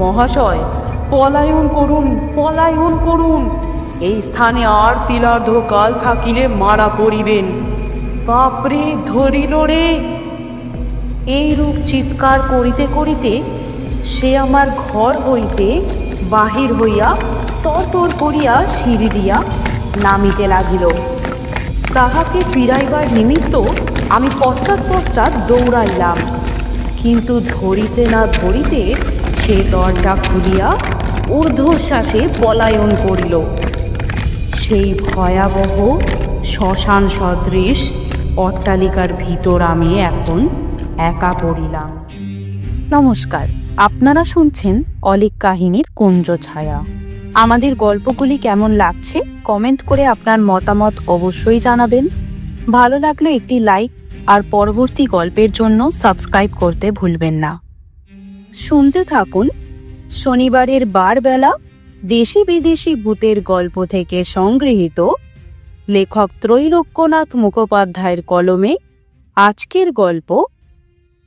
মহাশয়, পলায়ন করুন, পলায়ন করুন, এই স্থানে আর তিলার্ধ কাল থাকিলে মারা পড়িবেন। বাপরে, ধরিল রে। এইরূপ চিৎকার করিতে করিতে সে আমার ঘর হইতে বাহির হইয়া তরতর করিয়া সিঁড়ি দিয়া নামিতে লাগিল। তাহাকে ফিরাইবার নিমিত্ত আমি পশ্চাৎ পশ্চাৎ দৌড়াইলাম, কিন্তু ধরিতে না ধরিতে সে দরজা খুলিয়া ঊর্ধ্বশ্বাসে পলায়ন করিল। সেই ভয়াবহ শ্মশান সদৃশ অট্টালিকার ভিতর আমি এখন একা পড়িলাম। নমস্কার, আপনারা শুনছেন অলীক কাহিনীর কুঞ্জ ছায়া। আমাদের গল্পগুলি কেমন লাগছে কমেন্ট করে আপনার মতামত অবশ্যই জানাবেন। ভালো লাগলে একটি লাইক আর পরবর্তী গল্পের জন্য সাবস্ক্রাইব করতে ভুলবেন না। শুনতে থাকুন শনিবারের বারবেলা দেশি বিদেশি ভূতের গল্প থেকে সংগৃহীত লেখক ত্রৈলোক্যনাথ মুখোপাধ্যায়ের কলমে আজকের গল্প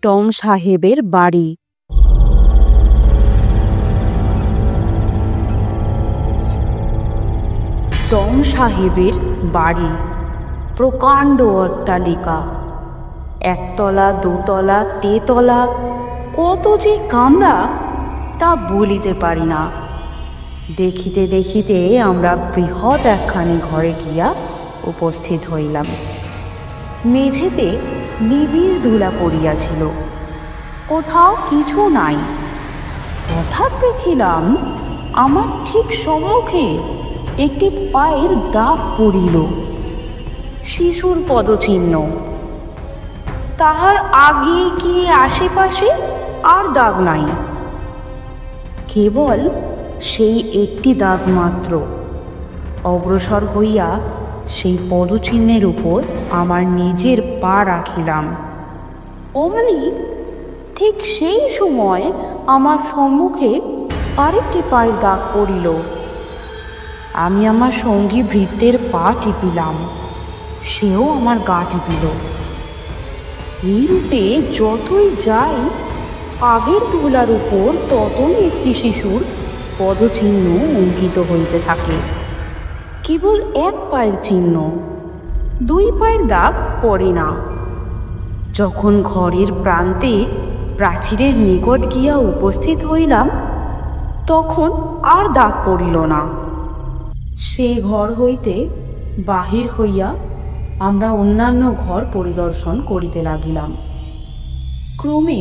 টম সাহেবের বাড়ি। টম সাহেবের বাড়ি প্রকাণ্ড অট্টালিকা, একতলা, দোতলা, তেতলা, কত যে কামরা তা বলিতে পারি না। দেখিতে দেখিতে আমরা বৃহৎ একখানি ঘরে গিয়া উপস্থিত হইলাম। মেঝেতে নিবিড় ধুলা পড়িয়াছিল, কোথাও কিছু নাই। হঠাৎ দেখিলাম আমার ঠিক সম্মুখে একটি পায়ের দাগ পড়িল, শিশুর পদচিহ্ন। তাহার আগে কি আশেপাশে আর দাগ নাই, কেবল সেই একটি দাগ মাত্র। অগ্রসর হইয়া সেই পদচিহ্নের উপর আমার নিজের পা রাখিলাম। অমনি ঠিক সেই সময় আমার সম্মুখে আরেকটি পায়ের দাগ পড়িল। আমি আমার সঙ্গী ভৃত্যের পা টিপিলাম, সেও আমার গা টিপিল। এই রূপে যতই যাই আগের ধুলার উপর ততই একটি শিশুর পদচিহ্ন অঙ্কিত হইতে থাকে। কেবল এক পায়ের চিহ্ন, দুই পায়ের দাগ পড়ে না। যখন ঘরের প্রান্তে প্রাচীরের নিকট গিয়া উপস্থিত হইলাম, তখন আর দাগ পড়িল না। সে ঘর হইতে বাহির হইয়া আমরা অন্যান্য ঘর পরিদর্শন করিতে লাগিলাম। ক্রমে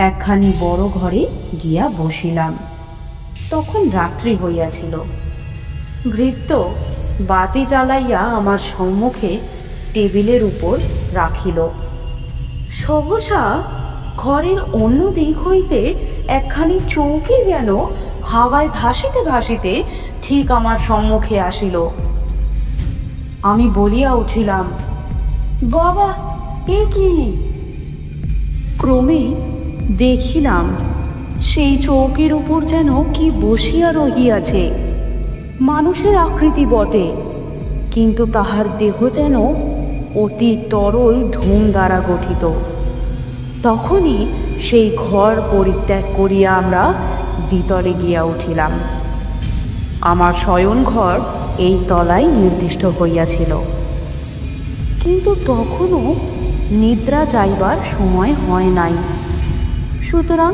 একখানি বড় ঘরে গিয়া বসিলাম। তখন রাত্রি হইয়াছিল। ভৃত্য বাতি জ্বালাইয়া আমার সম্মুখে টেবিলের উপর রাখিল। সহসা ঘরের অন্য দিক হইতে একখানি চৌকি যেন হাওয়ায় ভাসিতে ভাসিতে ঠিক আমার সম্মুখে আসিল। আমি বলিয়া উঠিলাম, বাবা, এ কি? ক্রমে দেখিলাম সেই চৌকির উপর যেন কি বসিয়া রহিয়াছে। মানুষের আকৃতি বটে, কিন্তু তাহার দেহ যেন অতি তরল ধূম দ্বারা গঠিত। তখনই সেই ঘর পরিত্যাগ করিয়া আমরা দ্বিতলে গিয়া উঠিলাম। আমার শয়ন ঘর এই তলায় নির্দিষ্ট হইয়াছিল, কিন্তু তখনও নিদ্রা যাইবার সময় হয় নাই। সুতরাং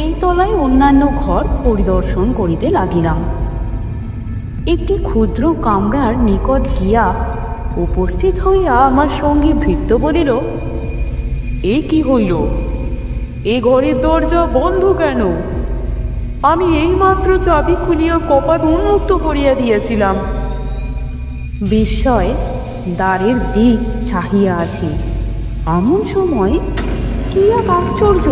এই তলায় অন্যান্য ঘর পরিদর্শন করিতে লাগিলাম। একটি ক্ষুদ্র কামরার নিকট গিয়া উপস্থিত হইয়া আমার সঙ্গী ভৃত্য বলিল, এ কি হইল? এ ঘরের দরজা বন্ধ কেন? আমি এইমাত্র চাবি খুলিয়া কপাট উন্মুক্ত করিয়া দিয়েছিলাম। বিস্ময়ে দ্বারের দিক চাহিয়া আছি, এমন সময় কি এক আশ্চর্য!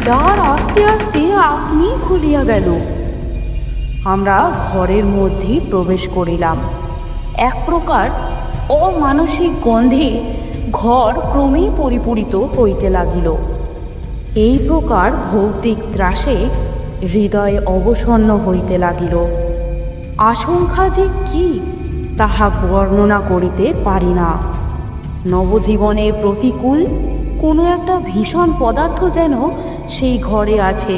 দ্বার আস্তে আস্তে আপনি খুলিয়া গেল। আমরা ঘরের মধ্যে প্রবেশ করিলাম। এক প্রকার অমানসিক গন্ধে ঘর ক্রমেই পরিপূরিত হইতে লাগিল। এই প্রকার ভৌতিক ত্রাসে হৃদয় অবসন্ন হইতে লাগিল। আশঙ্কা যে কি তাহা বর্ণনা করিতে পারি না। নবজীবনে প্রতিকূল কোনো একটা ভীষণ পদার্থ যেন সেই ঘরে আছে।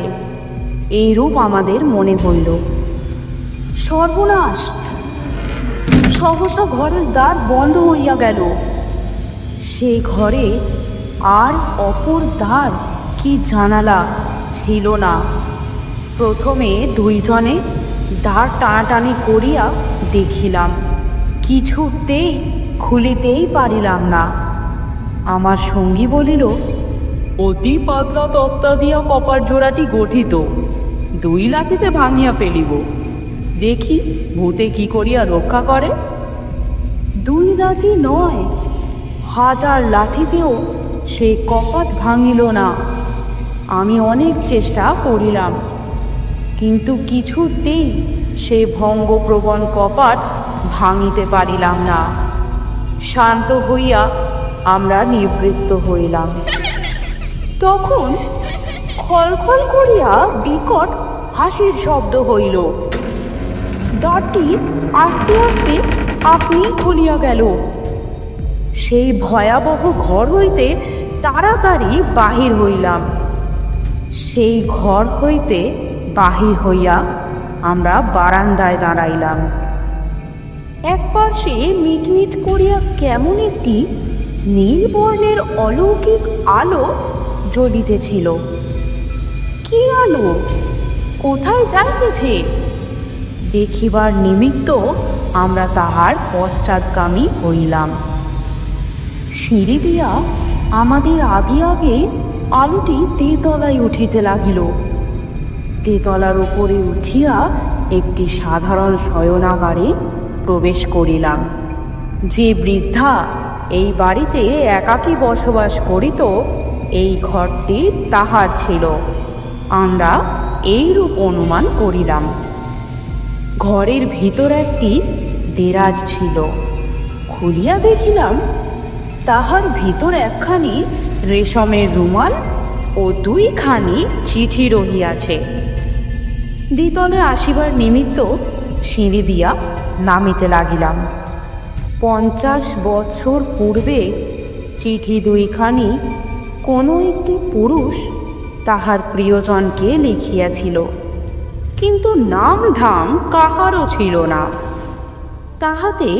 এইরূপ আমাদের মনে হইল। সর্বনাশ! সহসা ঘরের দ্বার বন্ধ হইয়া গেল। সে ঘরে আর অপর দ্বার কি জানালা ছিল না। প্রথমে দুইজনে দ্বার টানাটানি করিয়া দেখিলাম, কিছুতেই খুলিতেই পারিলাম না। আমার সঙ্গী বলিল, অতি পাতলা তক্তা দিয়া কপাট জোড়াটি গঠিত, 2 লাথিতে ভাঙিয়া ফেলিব, দেখি ভূতে কি করিয়া রক্ষা করে। 2 লাথি নয়, 1000 লাথিতেও সে কপাট ভাঙিল না। আমি অনেক চেষ্টা করিলাম, কিন্তু কিছুতেই সে ভঙ্গপ্রবণ কপাট ভাঙিতে পারিলাম না। শান্ত হইয়া আমরা নিবৃত্ত হইলাম। তখন খলখল করিয়া বিকট হাসির শব্দ হইল। দ্বারটি আস্তে আস্তে আপনি খুলিয়া গেল। সেই ভয়াবহ ঘর হইতে তাড়াতাড়ি বাহির হইলাম। সেই ঘর হইতে বাহির হইয়া আমরা বারান্দায় দাঁড়াইলাম। এক পাশে মিটমিট করিয়া কেমন একটি নীল বর্ণের অলৌকিক আলো জ্বলিতেছিল। কি আলো? কোথায় যাইতেছে? দেখিবার নিমিত্ত আমরা তাহার পশ্চাৎগামী হইলাম। সিঁড়ি দিয়া আমাদের আগে আগে আলোটি তেতলায় উঠিতে লাগিল। তেতলার উপরে উঠিয়া একটি সাধারণ শয়নাগারে প্রবেশ করিলাম। যে বৃদ্ধা এই বাড়িতে একাকী বসবাস করিত, এই ঘরটি তাহার ছিল। আমরা এইরূপ অনুমান করিলাম। ঘরের ভিতর একটি দেরাজ ছিল। খুলিয়া দেখিলাম, তাহার ভিতর একখানি রেশমের রুমাল ও 2খানি চিঠি রহিয়াছে। দ্বিতলে আসিবার নিমিত্ত সিঁড়ি দিয়া নামিতে লাগিলাম। 50 বছর পূর্বে চিঠি 2খানি কোনো একটি পুরুষ তাহার প্রিয়জনকে লিখিয়াছিল, কিন্তু নাম ধাম কাহারও ছিল না। তাহাতে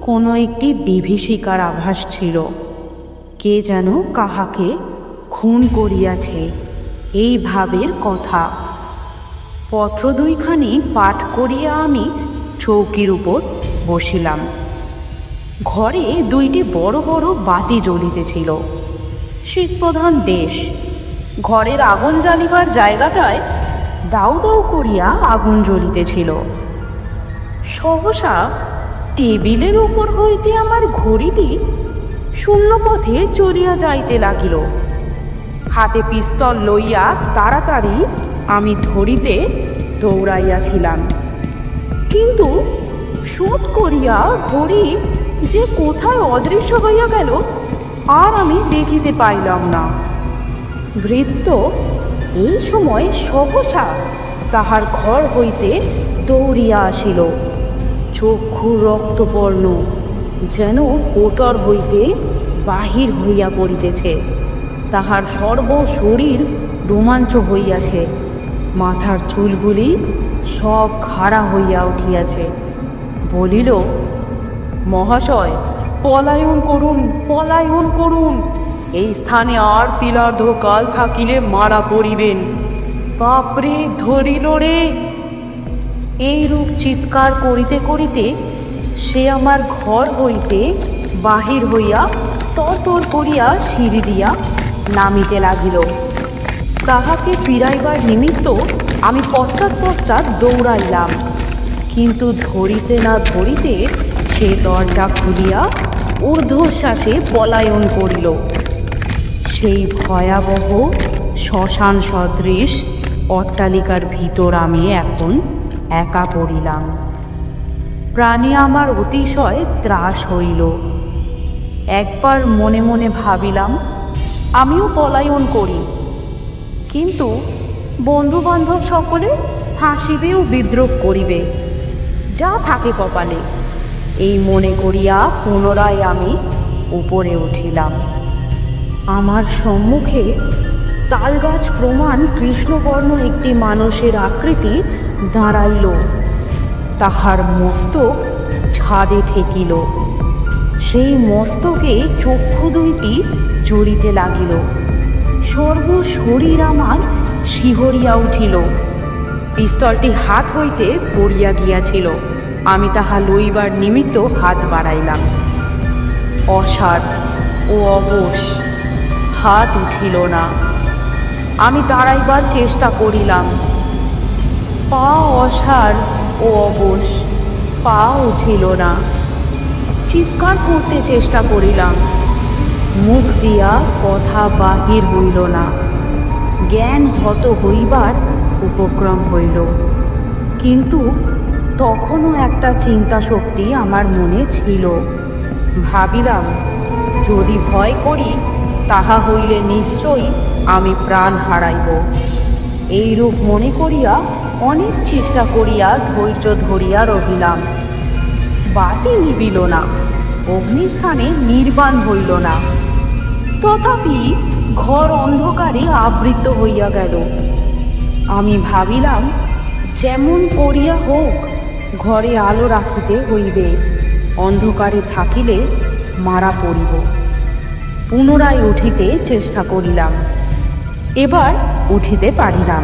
কোনো একটি বিভীষিকার আভাস ছিল। কে যেন কাহাকে খুন করিয়াছে, এই ভাবের কথা। পত্র 2খানি পাঠ করিয়া আমি চৌকির উপর বসিলাম। ঘরে 2টি বড় বড় বাতি জ্বলিতেছিল। শীতপ্রধান দেশ। ঘরের আগুন জ্বালিবার জায়গাটায় দাউ দাউ করিয়া আগুন জ্বলিতেছিল। সহসা টেবিলের উপর হইতে আমার ঘড়িটি শূন্যপথে চলিয়া যাইতে লাগিল। হাতে পিস্তল লইয়া তাড়াতাড়ি আমি ধরিতে দৌড়াইয়াছিলাম, কিন্তু শুট করিয়া ঘড়ি যে কোথায় অদৃশ্য হইয়া গেল আর আমি দেখিতে পাইলাম না। ভৃত্য এই সময় সহসা তাহার ঘর হইতে দৌড়িয়া আসিল। চক্ষু রক্তবর্ণ, যেন কোটর হইতে বাহির হইয়া পড়িতেছে। তাহার সর্ব শরীর রোমাঞ্চ হইয়াছে। মাথার চুলগুলি সব খাড়া হইয়া উঠিয়াছে। বলিল, মহাশয়, পলায়ন করুন, পলায়ন করুন। এই স্থানে আর তিলার্ধ কাল থাকিলে মারা পড়িবেন। বাপরে, ধরিল রে! এইরূপ চিৎকার করিতে করিতে সে আমার ঘর হইতে বাহির হইয়া তরতর করিয়া সিঁড়ি দিয়া নামিতে লাগিল। তাহাকে ফিরাইবার নিমিত্ত আমি পশ্চাৎ পশ্চাৎ দৌড়াইলাম, কিন্তু ধরিতে না ধরিতে সে দরজা খুলিয়া ঊর্ধ্বশ্বাসে পলায়ন করিল। সেই ভয়াবহ শ্মশান সদৃশ অট্টালিকার ভিতর আমি এখন একা পড়িলাম। প্রাণে আমার অতিশয় ত্রাস হইল। একবার মনে মনে ভাবিলাম, আমিও পলায়ন করি, কিন্তু বন্ধুবান্ধব সকলে হাসিবে ও বিদ্রোহ করিবে, যা থাকে কপালে। এই মনে করিয়া পুনরায় আমি উপরে উঠিলাম। আমার সম্মুখে তালগাছ প্রমাণ কৃষ্ণবর্ণ একটি মানুষের আকৃতি দাঁড়াইল, তাহার মস্তক ছাদে ঠেকিল। সেই মস্তকে চক্ষু দুইটি জ্বলিতে লাগিল। সর্বশরীর আমার শিহরিয়া উঠিল। পিস্তলটি হাত হইতে পড়িয়া গিয়াছিল। আমি তাহা লইবার নিমিত্ত হাত বাড়াইলাম। অসাড় ও অবশ, হাত উঠিল না। আমি দাঁড়াইবার চেষ্টা করিলাম। পা অসাড় ও অবশ, পা উঠিল না। চিৎকার করতে চেষ্টা করিলাম, মুখ দিয়া কথা বাহির হইল না। জ্ঞান হত হইবার উপক্রম হইল, কিন্তু তখনও একটা চিন্তা শক্তি আমার মনে ছিল। ভাবিলাম, যদি ভয় করি তাহা হইলে নিশ্চয়ই আমি প্রাণ হারাইব। এইরূপ মনে করিয়া অনেক চেষ্টা করিয়া ধৈর্য ধরিয়া রহিলাম। বাতি নিবিল না, অগ্নিস্থানে নির্বাণ হইল না। তথাপি ঘর অন্ধকারে আবৃত হইয়া গেল। আমি ভাবিলাম, যেমন করিয়া হোক ঘরে আলো রাখিতে হইবে, অন্ধকারে থাকিলে মারা পড়িব। পুনরায় উঠিতে চেষ্টা করিলাম। এবার উঠিতে পারিলাম।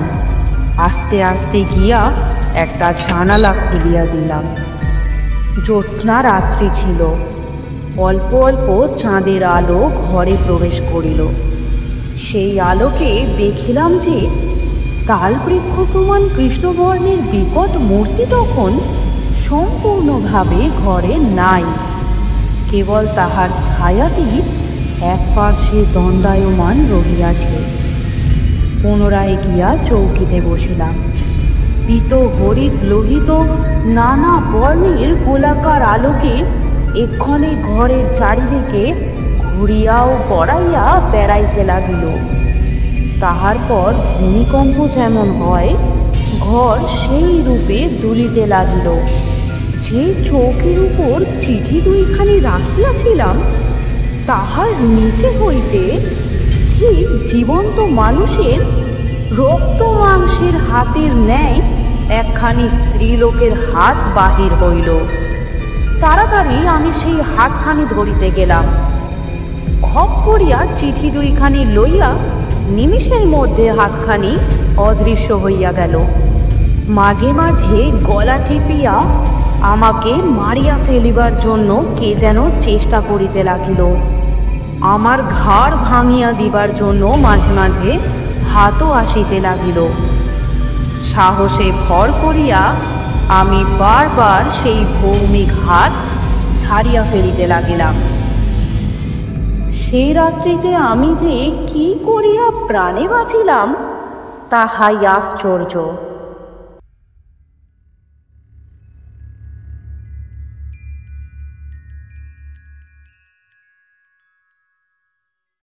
আস্তে আস্তে গিয়া একটা জানালা খুলিয়া দিলাম। জ্যোৎস্না রাত্রি ছিল। অল্প অল্প চাঁদের আলো ঘরে প্রবেশ করিল। সেই আলোকে দেখিলাম যে তালবৃক্ষ প্রমাণ কৃষ্ণবর্ণের বিকট মূর্তি তখন সম্পূর্ণভাবে ঘরে নাই। কেবল তাহার ছায়াটি এক পার্শ্বে দণ্ডায়মান রহিয়াছে। পুনরায় গিয়া চৌকিতে বসিলাম। পীত হরিত লোহিত নানা বর্ণের গোলাকার আলোকে এক্ষণে ঘরের চারিদিকে ঘুরিয়া ও গড়াইয়া বেড়াইতে লাগিল। তাহার পর ভূমিকম্প যেমন হয়, ঘর সেই রূপে দুলিতে লাগিল। যে চৌকির উপর চিঠি দুইখানি রাখিয়াছিলাম, তাহার নিচে হইতে ঠিক জীবন্ত মানুষের রক্ত মাংসের হাতের ন্যায় একখানি স্ত্রীলোকের হাত বাহির হইল। তাড়াতাড়ি আমি সেই হাতখানি ধরিতে গেলাম। খপ করিয়া চিঠি দুইখানি লইয়া নিমিষের মধ্যে হাতখানি অদৃশ্য হইয়া গেল। মাঝে মাঝে গলা টিপিয়া আমাকে মারিয়া ফেলিবার জন্য কে যেন চেষ্টা করিতে লাগিল। আমার ঘাড় ভাঙিয়া দিবার জন্য মাঝে মাঝে হাতও আসিতে লাগিল। সাহসে ভর করিয়া আমি বারবার সেই ভৌমিক হাত ছাড়িয়া ফেলিতে লাগিলাম। সেই রাত্রিতে আমি যে কি করিয়া প্রাণে বাঁচিলাম, তাহাই আশ্চর্য।